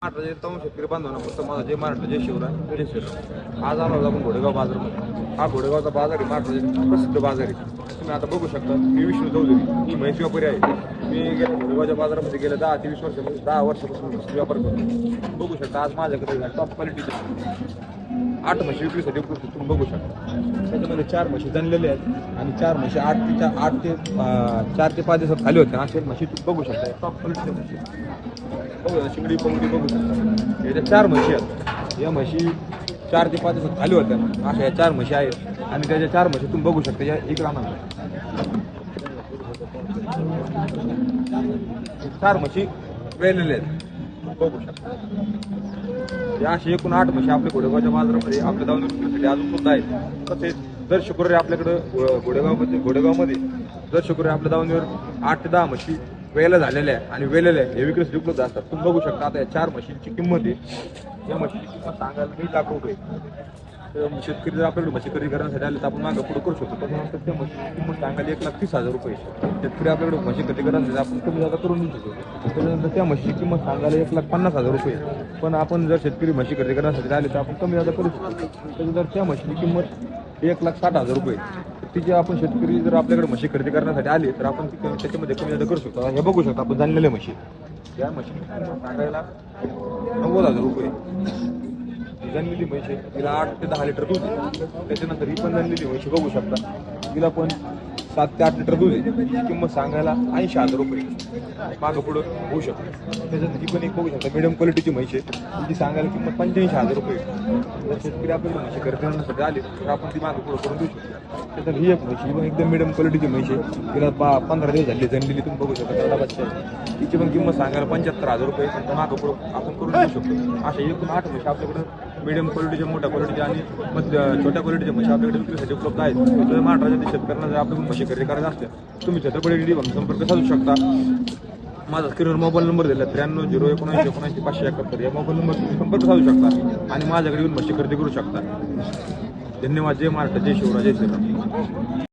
महाराष्ट्राचे तमाम शेतकरी बांधवांना फक्त माझा जय महाराष्ट्र जय शिवराय जय श्रीराम. आज आलो आपण घोडेगाव बाजारमध्ये. हा घोडेगावचा बाजार आहे महाराष्ट्राचा प्रसिद्ध बाजार आहे. तुम्ही आता बघू शकता मी विष्णू चौधरी मी म्हैस व्यापारी आहे. मी गेल्या घोडेगावच्या बाजारामध्ये गेल्या 10 ते 20 वर्षापासून 10 वर्षापासून म्हशी व्यापार करतो. बघू शकता आज माझ्याकडे टॉप क्वालिटीचे 8 म्हशी विक्रीसाठी उपलब्ध तुम्ही बघू शकता. त्याच्यामध्ये 4 म्हशी जणलेल्या आहेत आणि 4 म्हशी 4 ते 5 दिवसात खाली होत्या. अशा म्हशी तुम्ही बघू शकता टॉप क्वालिटीच्या म्हशी बघू शिंगडी पंगडी बघू शकता. याच्या 4 म्हशी आहेत. या म्हशी 4 ते 5 दिवसात खाली होत्या. अशा या 4 म्हशी आहेत आणि त्याच्या 4 म्हशी तुम्ही बघू शकता. या एक राहणार 4 म्हशी वेलेल्या आहेत बघू शकता. या अशी एकूण 8 म्हशी आपल्या घोडेगावच्या बाजारामध्ये आपल्या दावणी विक्रीसाठी अजून सुद्धा आहेत. तसेच दर शुक्रवारी आपल्याकडं घोडेगावमध्ये दर शुक्रवारी आपल्या दावणीवर 8 ते 10 म्हशी वेळेला झालेल्या आहे आणि वेलेल्या हे विक्रीसाठी उपलब्ध असतात. तुम्ही बघू शकता. आता या 4 म्हशींची किंमत आहे. या म्हशीची किंमत सांगायला 20 लाख रुपये. शेतकरी जर आपल्याकडे म्हशी खरेदी करण्यासाठी आले तर आपण मागं पुढे करू शकतो. त्याच्यानंतर त्या म्हशीची किंमत सांगायला 1,30,000 रुपये. शेतकरी आपल्याकडे म्हशी खरेदी करण्यासाठी आपण कमी जागा करून देऊ शकतो. त्याच्यानंतर त्या म्हशीची किंमत सांगायला 1,50,000 रुपये. पण आपण जर शेतकरी म्हशी खरेदी करण्यासाठी आले तर आपण कमी जागा करू शकतो. त्याच्यानंतर त्या म्हशीची किंमत 1,60,000 रुपये. तिचे आपण शेतकरी जर आपल्याकडे म्हशी खरेदी करण्यासाठी आले तर आपण त्याच्यामध्ये कमी जादा करू शकतो. हे बघू शकतो आपण जाणलेल्या म्हशी. या म्हशीची किंमत सांगायला 90,000 रुपये. जणलेली म्हशी तिला 8 ते 10 लिटर दूध आहे. त्याच्यानंतर ही पण जणलेली म्हशी बघू शकता. तिला पण 7 ते 8 लिटर दूध आहे. तिची किंमत सांगायला 80,000 रुपये. मागं पुढं होऊ शकतो. त्याच्यानंतर ही पण एक बघू शकता मिडियम क्वालिटीची म्हशी आहे. तिची सांगायला किंमत 85,000 रुपये. जर शेतकरी आपल्याला म्हशी खरेदी करण्यासाठी आले तर आपण ती मागं पुढं करून देऊ शकतो. त्याच्यानंतर ही एक म्हशी पण एकदम मिडियम क्वालिटीची म्हशी आहे. तिला 15 दिवस झाले जणलेली तुम्ही बघू शकता. त्याला बच्चा आहे. तिची पण किंमत सांगायला 75,000 रुपये. तर मागं पुढं आपण करून देऊ शकतो. अशा एकूण 8 म्हशी आपल्याकडे मिडियम क्वालिटीच्या मोठ्या क्वालिटीच्या आणि छोट्या क्वालिटीच्या म्हशी आपल्याकडे विक्रीसाठी उपलब्ध आहेत. तर महाराष्ट्राच्या शेतकऱ्यांना जर आपल्याकडून म्हशी खरेदी करायच्या असल्या तुम्ही छत्रपती डेअरी फार्म संपर्क साधू शकता. माझा स्क्रीनवर मोबाईल नंबर दिला 93-079-79-571 या मोबाईल नंबर तुम्ही संपर्क साधू शकता आणि माझ्याकडे येऊन म्हशी खरेदी करू शकता. धन्यवाद. जय महाराष्ट्र जय शिवराय जय श्रीराम.